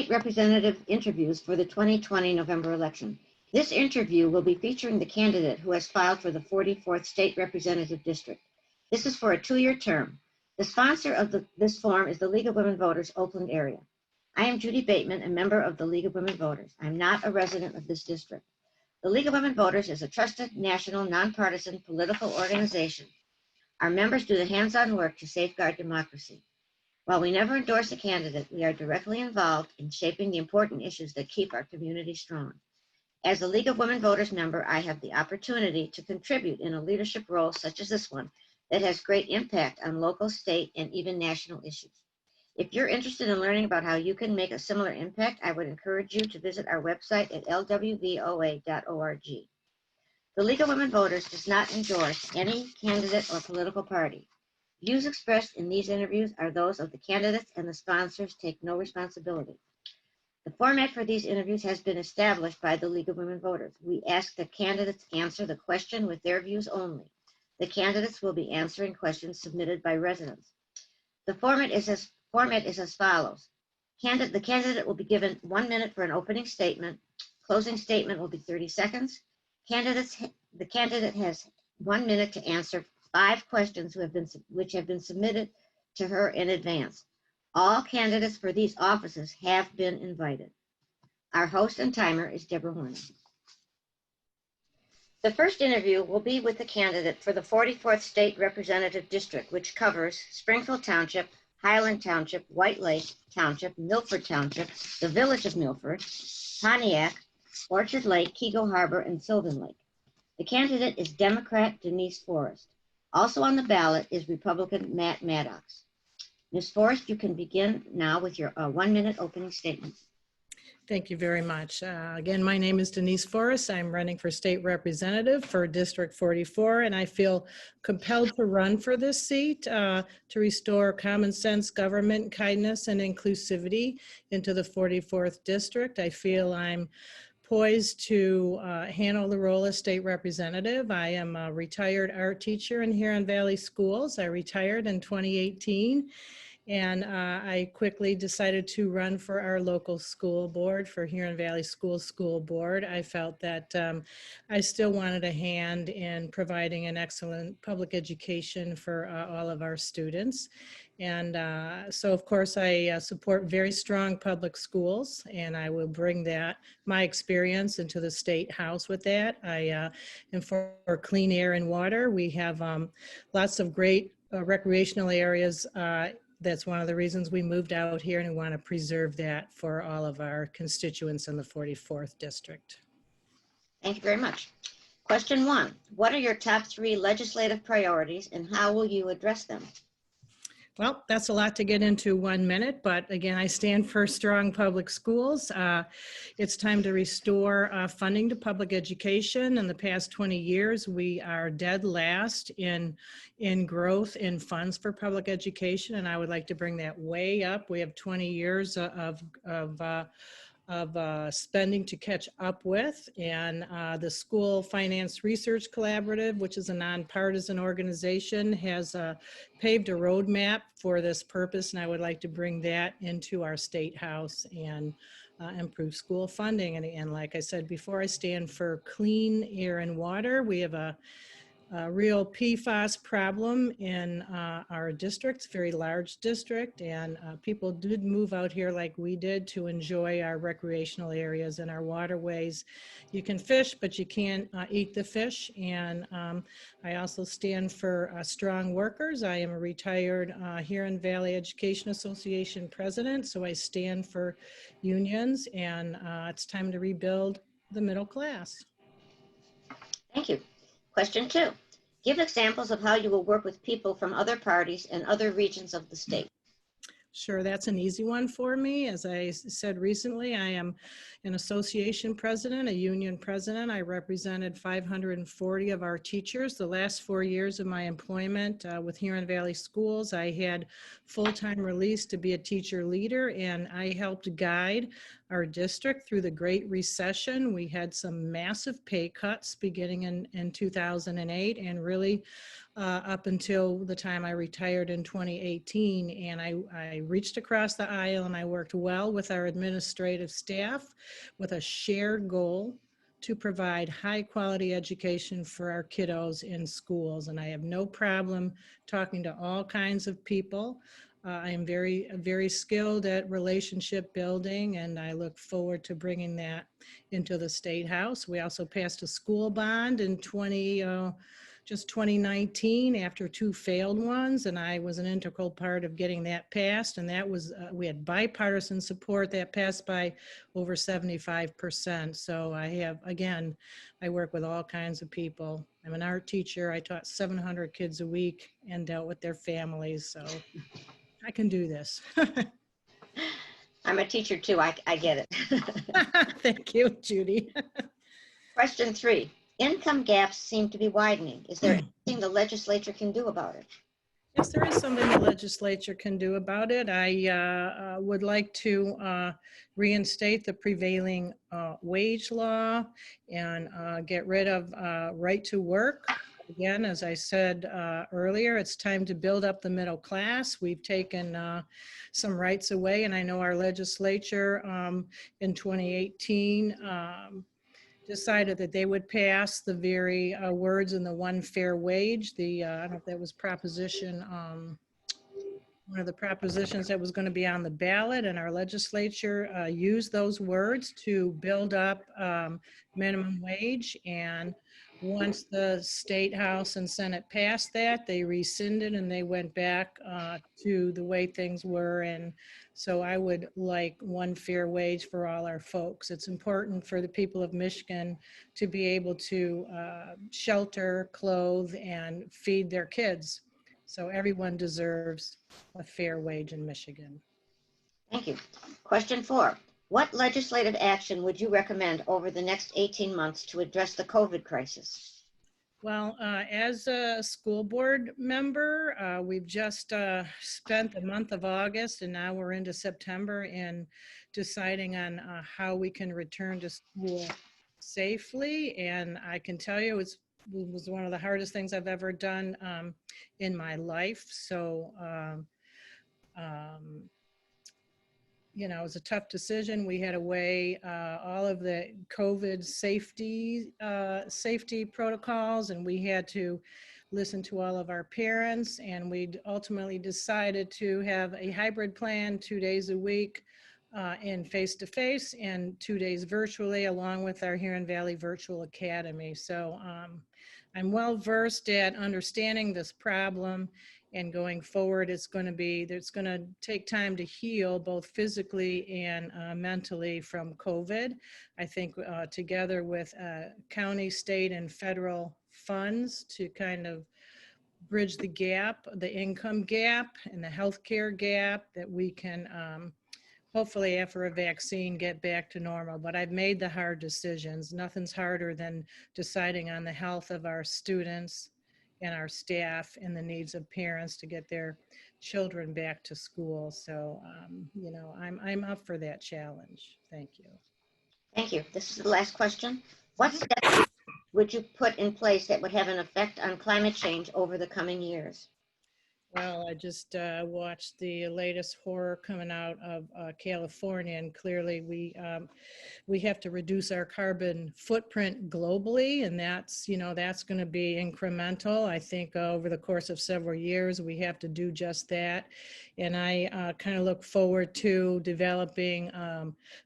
state representative interviews for the 2020 November election. This interview will be featuring the candidate who has filed for the 44th State Representative District. This is for a 2-year term. The sponsor of this forum is the League of Women Voters, Oakland area. I am Judy Bateman, a member of the League of Women Voters. I'm not a resident of this district. The League of Women Voters is a trusted, national, nonpartisan political organization. Our members do the hands-on work to safeguard democracy. While we never endorse a candidate, we are directly involved in shaping the important issues that keep our community strong. As a League of Women Voters member, I have the opportunity to contribute in a leadership role such as this one that has great impact on local, state, and even national issues. If you're interested in learning about how you can make a similar impact, I would encourage you to visit our website at lwvoa.org. The League of Women Voters does not endorse any candidate or political party. Views expressed in these interviews are those of the candidates, and the sponsors take no responsibility. The format for these interviews has been established by the League of Women Voters. We ask the candidates answer the question with their views only. The candidates will be answering questions submitted by residents. The format is as follows. The candidate will be given 1 minute for an opening statement. Closing statement will be 30 seconds. The candidate has 1 minute to answer 5 questions which have been submitted to her in advance. All candidates for these offices have been invited. Our host and timer is Deborah Warner. The first interview will be with the candidate for the 44th State Representative District, which covers Springfield Township, Highland Township, White Lake Township, Milford Township, the Village of Milford, Pontiac, Orchard Lake, Keego Harbor, and Sylvan Lake. The candidate is Democrat Denise Forrest. Also on the ballot is Republican Matt Maddox. Ms. Forrest, you can begin now with your 1 minute opening statement. Thank you very much. Again, my name is Denise Forrest. I'm running for state representative for District 44, and I feel compelled to run for this seat to restore common sense government, kindness, and inclusivity into the 44th district. I feel I'm poised to handle the role as state representative. I am a retired art teacher in Huron Valley Schools. I retired in 2018. And I quickly decided to run for our local school board, for Huron Valley School Board. I felt that I still wanted a hand in providing an excellent public education for all of our students. And so, of course, I support very strong public schools, and I will bring my experience into the State House with that. I am for clean air and water. We have lots of great recreational areas. That's one of the reasons we moved out here, and we want to preserve that for all of our constituents in the 44th district. Thank you very much. Question 1, what are your top 3 legislative priorities and how will you address them? Well, that's a lot to get into 1 minute, but again, I stand for strong public schools. It's time to restore funding to public education. In the past 20 years, we are dead last in growth in funds for public education, and I would like to bring that way up. We have 20 years of spending to catch up with, and the School Finance Research Collaborative, which is a nonpartisan organization, has paved a roadmap for this purpose, and I would like to bring that into our State House and improve school funding. And like I said before, I stand for clean air and water. We have a real PFAS problem in our district, very large district, and people did move out here like we did to enjoy our recreational areas and our waterways. You can fish, but you can't eat the fish. And I also stand for strong workers. I am a retired Huron Valley Education Association president, so I stand for unions, and it's time to rebuild the middle class. Thank you. Question 2, give examples of how you will work with people from other parties and other regions of the state. Sure, that's an easy one for me. As I said recently, I am an association president, a union president. I represented 540 of our teachers. The last 4 years of my employment with Huron Valley Schools, I had full-time release to be a teacher leader, and I helped guide our district through the Great Recession. We had some massive pay cuts beginning in 2008 and really up until the time I retired in 2018. And I reached across the aisle and I worked well with our administrative staff with a shared goal to provide high quality education for our kiddos in schools. And I have no problem talking to all kinds of people. I am very skilled at relationship building, and I look forward to bringing that into the State House. We also passed a school bond in 2019 after two failed ones, and I was an integral part of getting that passed. And that was, we had bipartisan support that passed by over 75%. So I have, again, I work with all kinds of people. I'm an art teacher. I taught 700 kids a week and dealt with their families. So I can do this. I'm a teacher too. I get it. Thank you, Judy. Question 3. Income gaps seem to be widening. Is there anything the legislature can do about it? Yes, there is something the legislature can do about it. I would like to reinstate the prevailing wage law and get rid of right to work. Again, as I said earlier, it's time to build up the middle class. We've taken some rights away, and I know our legislature in 2018 decided that they would pass the very words in the one fair wage. The I don't know if that was proposition, one of the propositions that was going to be on the ballot, and our legislature used those words to build up minimum wage. And once the State House and Senate passed that, they rescinded and they went back to the way things were. And so I would like one fair wage for all our folks. It's important for the people of Michigan to be able to shelter, clothe, and feed their kids. So everyone deserves a fair wage in Michigan. Thank you. Question 4. What legislative action would you recommend over the next 18 months to address the COVID crisis? Well, as a school board member, we've just spent the month of August, and now we're into September, in deciding on how we can return to school safely. And I can tell you it was one of the hardest things I've ever done in my life. So you know, it was a tough decision. We had to weigh all of the COVID safety protocols, and we had to listen to all of our parents. And we ultimately decided to have a hybrid plan, 2 days a week in face-to-face and 2 days virtually, along with our Huron Valley Virtual Academy. So I'm well versed at understanding this problem. And going forward, it's going to take time to heal both physically and mentally from COVID. I think together with county, state, and federal funds to kind of bridge the gap, the income gap and the healthcare gap, that we can hopefully after a vaccine get back to normal. But I've made the hard decisions. Nothing's harder than deciding on the health of our students and our staff and the needs of parents to get their children back to school. So, you know, I'm up for that challenge. Thank you. Thank you. This is the last question. What steps would you put in place that would have an effect on climate change over the coming years? Well, I just watched the latest horror coming out of California, and clearly we have to reduce our carbon footprint globally, and that's going to be incremental. I think over the course of several years we have to do just that. And I kind of look forward to developing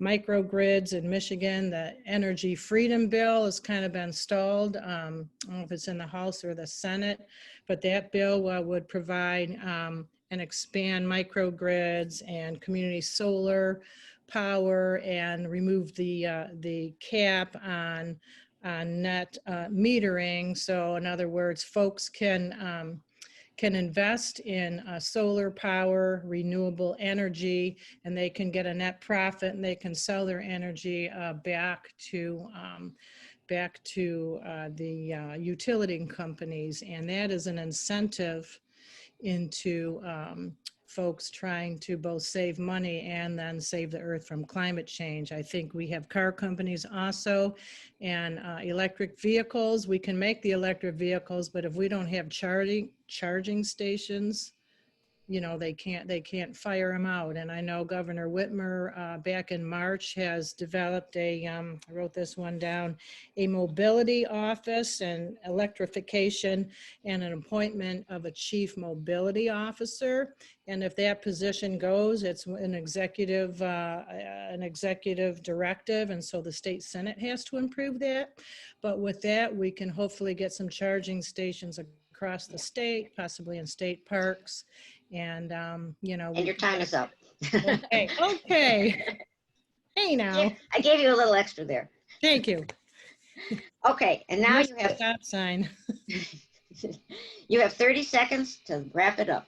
microgrids in Michigan. The Energy Freedom Bill has kind of been stalled. I don't know if it's in the House or the Senate, but that bill would provide and expand microgrids and community solar power and remove the cap on net metering. So in other words, folks can invest in solar power, renewable energy, and they can get a net profit, and they can sell their energy back to the utility companies. And that is an incentive into folks trying to both save money and then save the earth from climate change. I think we have car companies also, and electric vehicles. We can make the electric vehicles, but if we don't have charging stations, you know, they can't fire them out. And I know Governor Whitmer back in March has developed I wrote this one down, a mobility office and electrification and an appointment of a chief mobility officer. And if that position goes, it's an executive directive. And so the state Senate has to improve that. But with that, we can hopefully get some charging stations across the state, possibly in state parks. And, you know. And your time is up. Okay, okay. Hey now. I gave you a little extra there. Thank you. Okay, and now you have stop sign. you have 30 seconds to wrap it up.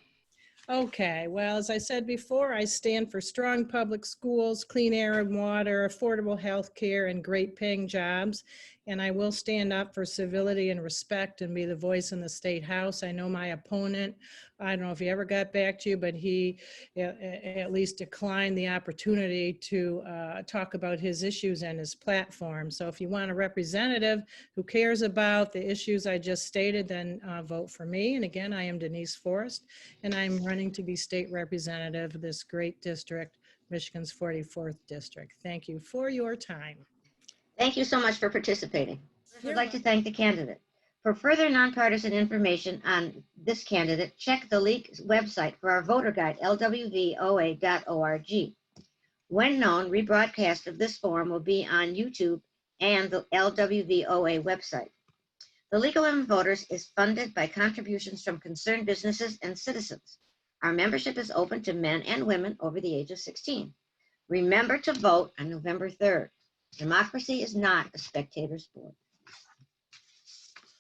Okay, well, as I said before, I stand for strong public schools, clean air and water, affordable health care, and great paying jobs. And I will stand up for civility and respect and be the voice in the state house. I know my opponent, I don't know if he ever got back to you, but he at least declined the opportunity to talk about his issues and his platform. So if you want a representative who cares about the issues I just stated, then vote for me. And again, I am Denise Forrest, and I'm running to be state representative of this great district, Michigan's 44th district. Thank you for your time. Thank you so much for participating. You're I'd like to thank the candidate. For further nonpartisan information on this candidate, check the Leauge website for our voter guide, lwvoa.org. When known, rebroadcast of this forum will be on YouTube and the LWVOA website. The League of Women Voters is funded by contributions from concerned businesses and citizens. Our membership is open to men and women over the age of 16. Remember to vote on November 3rd. Democracy is not a spectator sport.